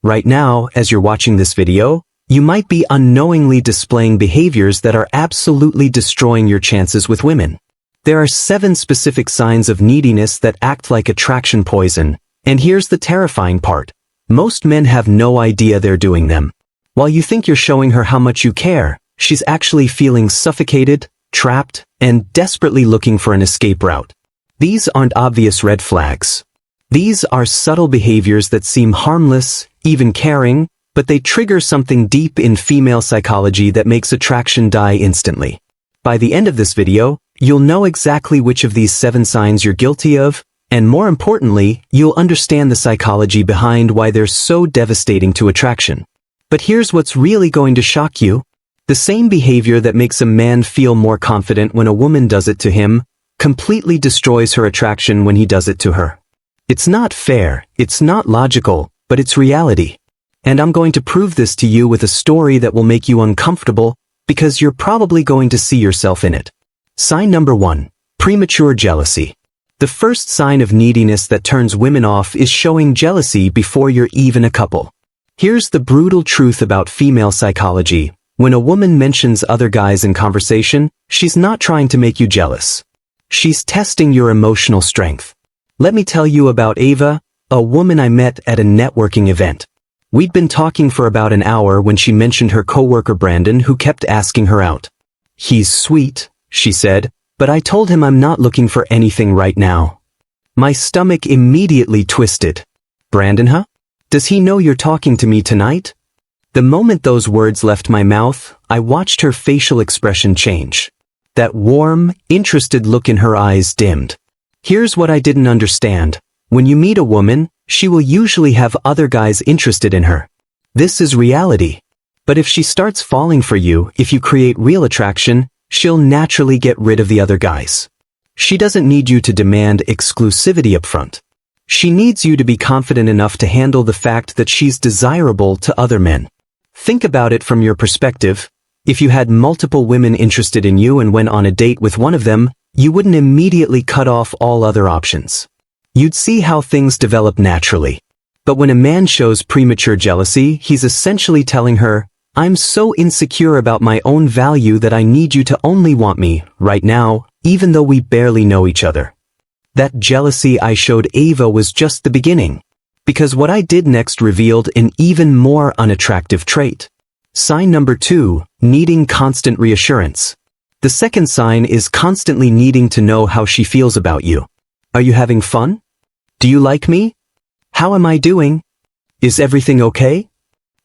Right now, as you're watching this video, you might be unknowingly displaying behaviors that are absolutely destroying your chances with women. There are 7 specific signs of neediness that act like attraction poison, and here's the terrifying part. Most men have no idea they're doing them. While you think you're showing her how much you care, she's actually feeling suffocated, trapped, and desperately looking for an escape route. These aren't obvious red flags. These are subtle behaviors that seem harmless, even caring, but they trigger something deep in female psychology that makes attraction die instantly. By the end of this video, you'll know exactly which of these 7 signs you're guilty of, and more importantly, you'll understand the psychology behind why they're so devastating to attraction. But here's what's really going to shock you. The same behavior that makes a man feel more confident when a woman does it to him completely destroys her attraction when he does it to her. It's not fair, it's not logical, but it's reality. And I'm going to prove this to you with a story that will make you uncomfortable, because you're probably going to see yourself in it. Sign number 1. Premature jealousy. The first sign of neediness that turns women off is showing jealousy before you're even a couple. Here's the brutal truth about female psychology. When a woman mentions other guys in conversation, she's not trying to make you jealous. She's testing your emotional strength. Let me tell you about Ava, a woman I met at a networking event. We'd been talking for about an hour when she mentioned her coworker Brandon, who kept asking her out. "He's sweet," she said, "but I told him I'm not looking for anything right now." My stomach immediately twisted. "Brandon, huh? Does he know you're talking to me tonight?" The moment those words left my mouth, I watched her facial expression change. That warm, interested look in her eyes dimmed. Here's what I didn't understand. When you meet a woman, she will usually have other guys interested in her. This is reality. But if she starts falling for you, if you create real attraction, she'll naturally get rid of the other guys. She doesn't need you to demand exclusivity up front. She needs you to be confident enough to handle the fact that she's desirable to other men. Think about it from your perspective. If you had multiple women interested in you and went on a date with one of them, you wouldn't immediately cut off all other options. You'd see how things develop naturally. But when a man shows premature jealousy, he's essentially telling her, "I'm so insecure about my own value that I need you to only want me right now, even though we barely know each other." That jealousy I showed Ava was just the beginning, because what I did next revealed an even more unattractive trait. Sign number 2, needing constant reassurance. The second sign is constantly needing to know how she feels about you. Are you having fun? Do you like me? How am I doing? Is everything okay?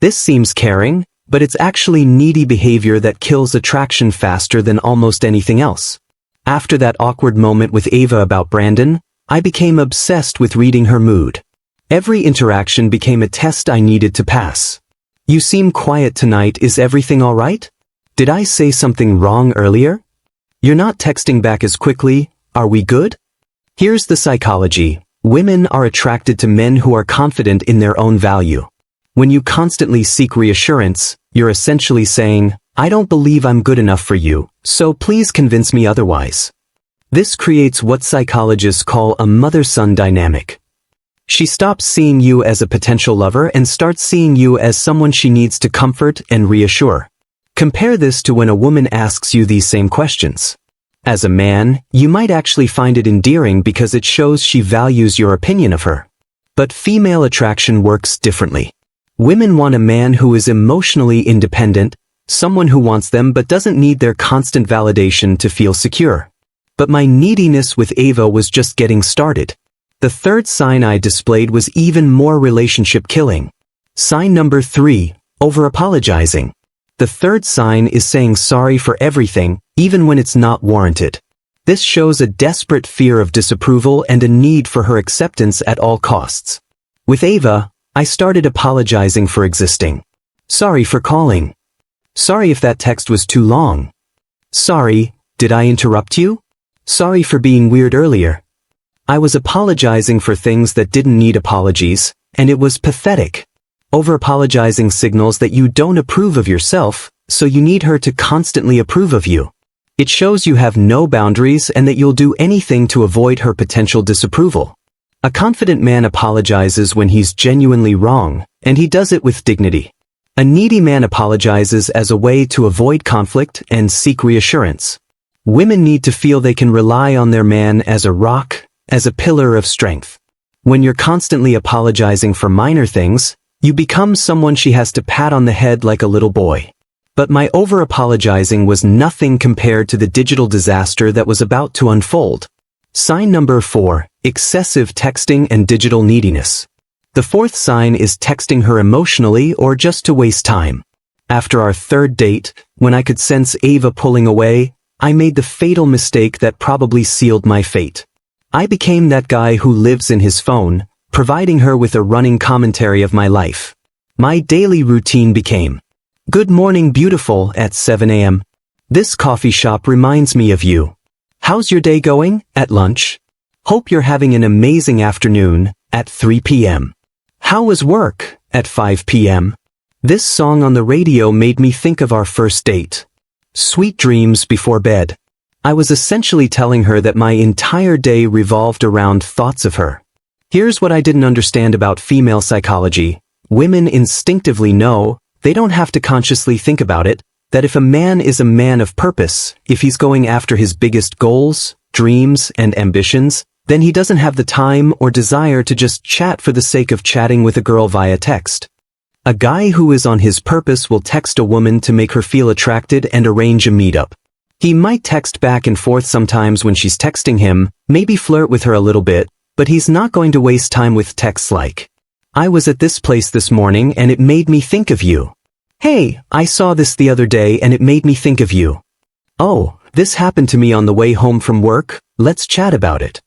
This seems caring, but it's actually needy behavior that kills attraction faster than almost anything else. After that awkward moment with Ava about Brandon, I became obsessed with reading her mood. Every interaction became a test I needed to pass. "You seem quiet tonight, is everything all right? Did I say something wrong earlier? You're not texting back as quickly, are we good?" Here's the psychology. Women are attracted to men who are confident in their own value. When you constantly seek reassurance, you're essentially saying, "I don't believe I'm good enough for you, so please convince me otherwise." This creates what psychologists call a mother-son dynamic. She stops seeing you as a potential lover and starts seeing you as someone she needs to comfort and reassure. Compare this to when a woman asks you these same questions. As a man, you might actually find it endearing because it shows she values your opinion of her. But female attraction works differently. Women want a man who is emotionally independent, someone who wants them but doesn't need their constant validation to feel secure. But my neediness with Ava was just getting started. The third sign I displayed was even more relationship killing. Sign number 3, over-apologizing. The third sign is saying sorry for everything, even when it's not warranted. This shows a desperate fear of disapproval and a need for her acceptance at all costs. With Ava, I started apologizing for existing. "Sorry for calling. Sorry if that text was too long. Sorry, did I interrupt you? Sorry for being weird earlier." I was apologizing for things that didn't need apologies, and it was pathetic. Over-apologizing signals that you don't approve of yourself, so you need her to constantly approve of you. It shows you have no boundaries and that you'll do anything to avoid her potential disapproval. A confident man apologizes when he's genuinely wrong, and he does it with dignity. A needy man apologizes as a way to avoid conflict and seek reassurance. Women need to feel they can rely on their man as a rock, as a pillar of strength. When you're constantly apologizing for minor things, you become someone she has to pat on the head like a little boy. But my over-apologizing was nothing compared to the digital disaster that was about to unfold. Sign number 4, excessive texting and digital neediness. The fourth sign is texting her emotionally or just to waste time. After our third date, when I could sense Ava pulling away, I made the fatal mistake that probably sealed my fate. I became that guy who lives in his phone, providing her with a running commentary of my life. My daily routine became, "Good morning, beautiful," at 7 a.m. "This coffee shop reminds me of you. How's your day going?" at lunch. "Hope you're having an amazing afternoon," at 3 p.m. "How was work?" at 5 p.m. This song on the radio made me think of our first date. Sweet dreams before bed. I was essentially telling her that my entire day revolved around thoughts of her. Here's what I didn't understand about female psychology. Women instinctively know, they don't have to consciously think about it, that if a man is a man of purpose, if he's going after his biggest goals, dreams, and ambitions, then he doesn't have the time or desire to just chat for the sake of chatting with a girl via text. A guy who is on his purpose will text a woman to make her feel attracted and arrange a meetup. He might text back and forth sometimes when she's texting him, maybe flirt with her a little bit, but he's not going to waste time with texts like, "I was at this place this morning and it made me think of you." "Hey, I saw this the other day and it made me think of you." "Oh, this happened to me on the way home from work, let's chat about it."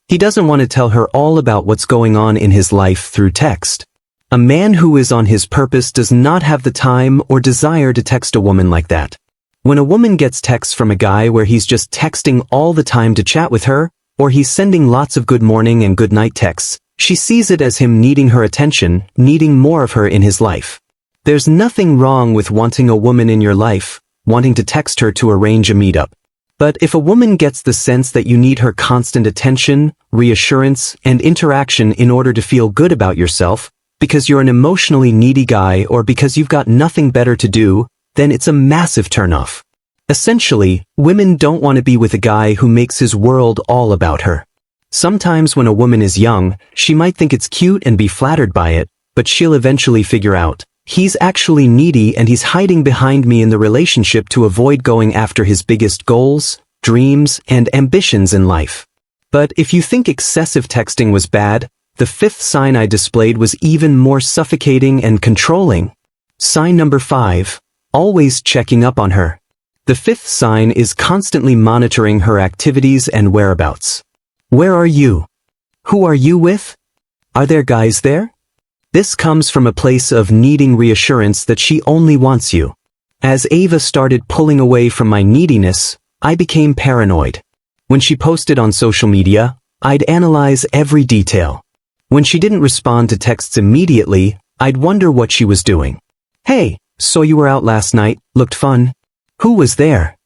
He doesn't want to tell her all about what's going on in his life through text. A man who is on his purpose does not have the time or desire to text a woman like that. When a woman gets texts from a guy where he's just texting all the time to chat with her, or he's sending lots of good morning and good night texts, she sees it as him needing her attention, needing more of her in his life. There's nothing wrong with wanting a woman in your life, wanting to text her to arrange a meetup. But if a woman gets the sense that you need her constant attention, reassurance, and interaction in order to feel good about yourself, because you're an emotionally needy guy or because you've got nothing better to do, then it's a massive turnoff. Essentially, women don't want to be with a guy who makes his world all about her. Sometimes when a woman is young, she might think it's cute and be flattered by it, but she'll eventually figure out, he's actually needy and he's hiding behind me in the relationship to avoid going after his biggest goals, dreams, and ambitions in life. But if you think excessive texting was bad, the fifth sign I displayed was even more suffocating and controlling. Sign number 5, always checking up on her. The fifth sign is constantly monitoring her activities and whereabouts. Where are you? Who are you with? Are there guys there? This comes from a place of needing reassurance that she only wants you. As Ava started pulling away from my neediness, I became paranoid. When she posted on social media, I'd analyze every detail. When she didn't respond to texts immediately, I'd wonder what she was doing. "Hey, so you were out last night, looked fun. Who was there?"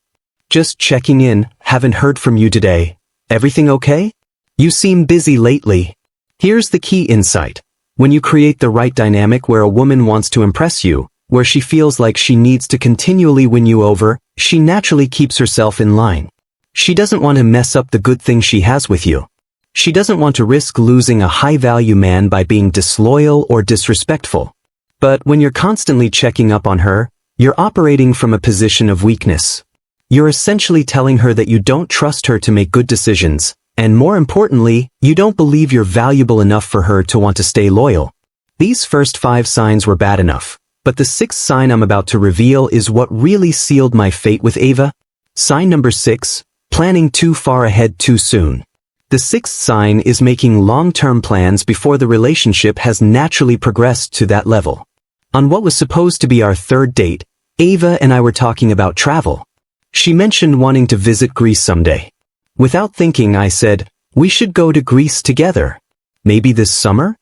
"Just checking in, haven't heard from you today. Everything okay? You seem busy lately." Here's the key insight. When you create the right dynamic where a woman wants to impress you, where she feels like she needs to continually win you over, she naturally keeps herself in line. She doesn't want to mess up the good things she has with you. She doesn't want to risk losing a high-value man by being disloyal or disrespectful. But when you're constantly checking up on her, you're operating from a position of weakness. You're essentially telling her that you don't trust her to make good decisions, and more importantly, you don't believe you're valuable enough for her to want to stay loyal. These first 5 signs were bad enough, but the 6th sign I'm about to reveal is what really sealed my fate with Ava. Sign number 6, planning too far ahead too soon. The 6th sign is making long-term plans before the relationship has naturally progressed to that level. On what was supposed to be our third date, Ava and I were talking about travel. She mentioned wanting to visit Greece someday. Without thinking, I said, "We should go to Greece together. Maybe this summer?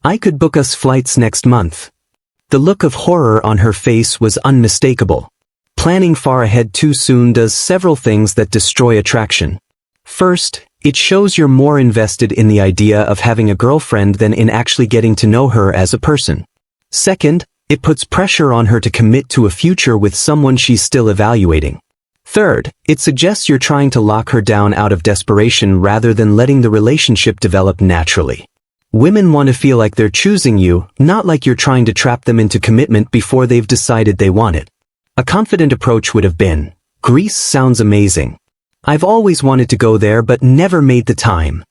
I could book us flights next month." The look of horror on her face was unmistakable. Planning far ahead too soon does several things that destroy attraction. First, It shows you're more invested in the idea of having a girlfriend than in actually getting to know her as a person. Second, it puts pressure on her to commit to a future with someone she's still evaluating. Third, it suggests you're trying to lock her down out of desperation rather than letting the relationship develop naturally. Women want to feel like they're choosing you, not like you're trying to trap them into commitment before they've decided they want it. A confident approach would have been, "Greece sounds amazing. I've always wanted to go there but never made the time."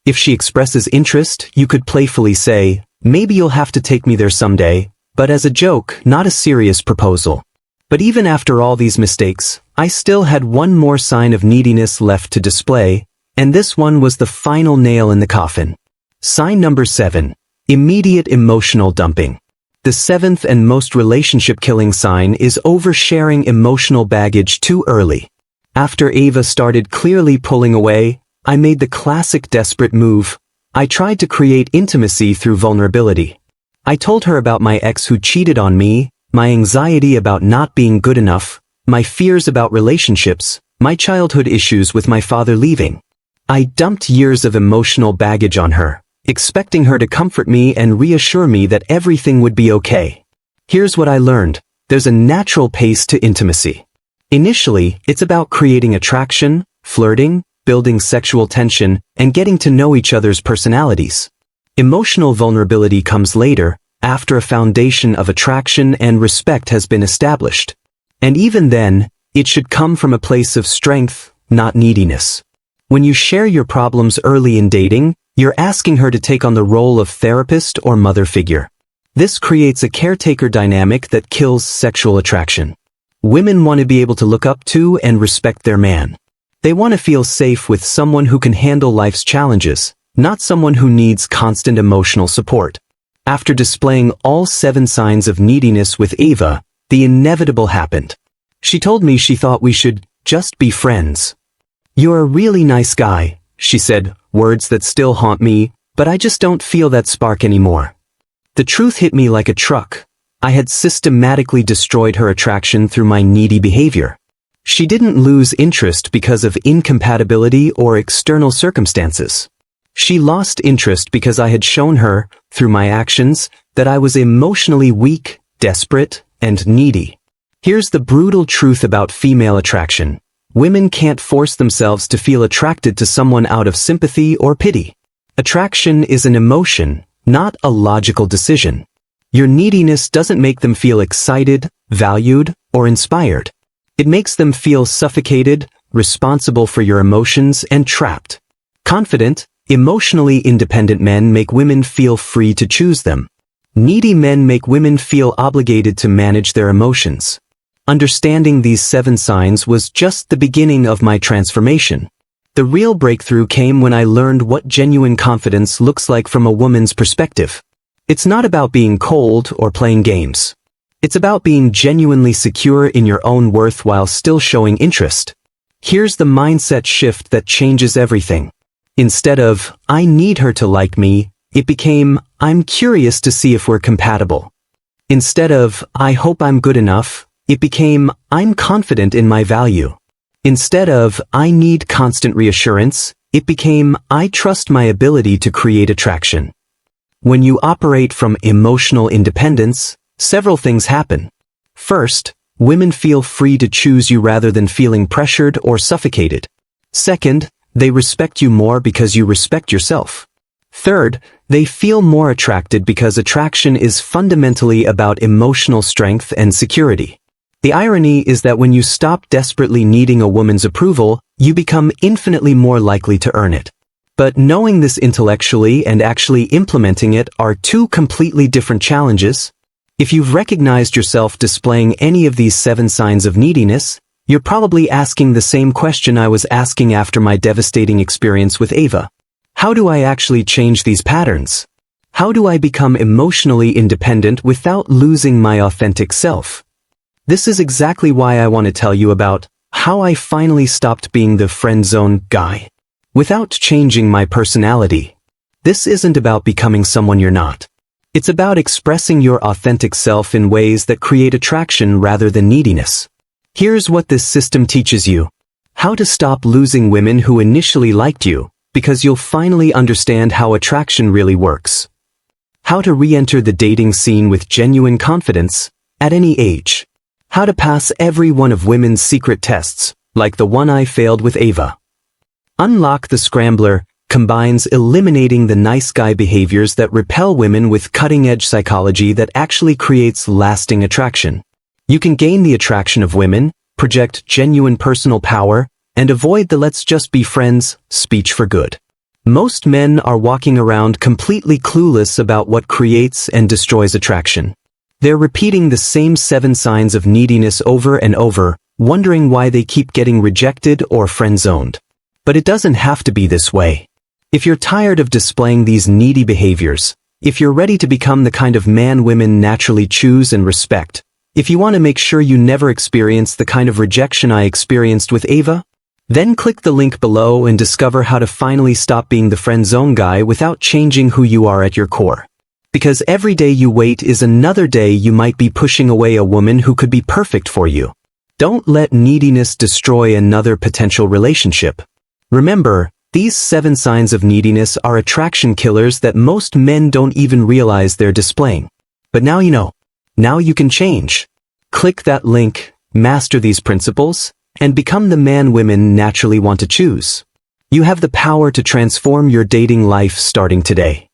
If she expresses interest, you could playfully say, "Maybe you'll have to take me there someday," but as a joke, not a serious proposal. But even after all these mistakes, I still had one more sign of neediness left to display, and this one was the final nail in the coffin. Sign number 7. Immediate emotional dumping. The 7th and most relationship-killing sign is oversharing emotional baggage too early. After Ava started clearly pulling away, I made the classic desperate move. I tried to create intimacy through vulnerability. I told her about my ex who cheated on me, my anxiety about not being good enough, my fears about relationships, my childhood issues with my father leaving. I dumped years of emotional baggage on her, expecting her to comfort me and reassure me that everything would be okay. Here's what I learned. There's a natural pace to intimacy. Initially, it's about creating attraction, flirting, building sexual tension, and getting to know each other's personalities. Emotional vulnerability comes later, after a foundation of attraction and respect has been established. And even then, it should come from a place of strength, not neediness. When you share your problems early in dating, you're asking her to take on the role of therapist or mother figure. This creates a caretaker dynamic that kills sexual attraction. Women want to be able to look up to and respect their man. They want to feel safe with someone who can handle life's challenges, not someone who needs constant emotional support. After displaying all 7 signs of neediness with Ava, the inevitable happened. She told me she thought we should just be friends. "You're a really nice guy," she said, words that still haunt me, but I just don't feel that spark anymore. The truth hit me like a truck. I had systematically destroyed her attraction through my needy behavior. She didn't lose interest because of incompatibility or external circumstances. She lost interest because I had shown her, through my actions, that I was emotionally weak, desperate, and needy. Here's the brutal truth about female attraction. Women can't force themselves to feel attracted to someone out of sympathy or pity. Attraction is an emotion, not a logical decision. Your neediness doesn't make them feel excited, valued, or inspired. It makes them feel suffocated, responsible for your emotions, and trapped. Confident, emotionally independent men make women feel free to choose them. Needy men make women feel obligated to manage their emotions. Understanding these 7 signs was just the beginning of my transformation. The real breakthrough came when I learned what genuine confidence looks like from a woman's perspective. It's not about being cold or playing games. It's about being genuinely secure in your own worth while still showing interest. Here's the mindset shift that changes everything. Instead of, "I need her to like me," it became, "I'm curious to see if we're compatible." Instead of, "I hope I'm good enough," it became, "I'm confident in my value." Instead of, "I need constant reassurance," it became, "I trust my ability to create attraction." When you operate from emotional independence, several things happen. First, women feel free to choose you rather than feeling pressured or suffocated. Second, they respect you more because you respect yourself. Third, they feel more attracted because attraction is fundamentally about emotional strength and security. The irony is that when you stop desperately needing a woman's approval, you become infinitely more likely to earn it. But knowing this intellectually and actually implementing it are 2 completely different challenges. If you've recognized yourself displaying any of these 7 signs of neediness, you're probably asking the same question I was asking after my devastating experience with Ava. How do I actually change these patterns? How do I become emotionally independent without losing my authentic self? This is exactly why I want to tell you about how I finally stopped being the friendzone guy. Without changing my personality. This isn't about becoming someone you're not. It's about expressing your authentic self in ways that create attraction rather than neediness. Here's what this system teaches you. How to stop losing women who initially liked you, because you'll finally understand how attraction really works. How to re-enter the dating scene with genuine confidence, at any age. How to pass every one of women's secret tests, like the one I failed with Ava. Unlock the Scrambler combines eliminating the nice guy behaviors that repel women with cutting-edge psychology that actually creates lasting attraction. You can gain the attraction of women, project genuine personal power, and avoid the "let's just be friends" speech for good. Most men are walking around completely clueless about what creates and destroys attraction. They're repeating the same 7 signs of neediness over and over, wondering why they keep getting rejected or friend-zoned. But it doesn't have to be this way. If you're tired of displaying these needy behaviors, if you're ready to become the kind of man women naturally choose and respect, if you want to make sure you never experience the kind of rejection I experienced with Ava, then click the link below and discover how to finally stop being the friend zone guy without changing who you are at your core. Because every day you wait is another day you might be pushing away a woman who could be perfect for you. Don't let neediness destroy another potential relationship. Remember, these 7 signs of neediness are attraction killers that most men don't even realize they're displaying. But now you know. Now you can change. Click that link, master these principles, and become the man women naturally want to choose. You have the power to transform your dating life starting today.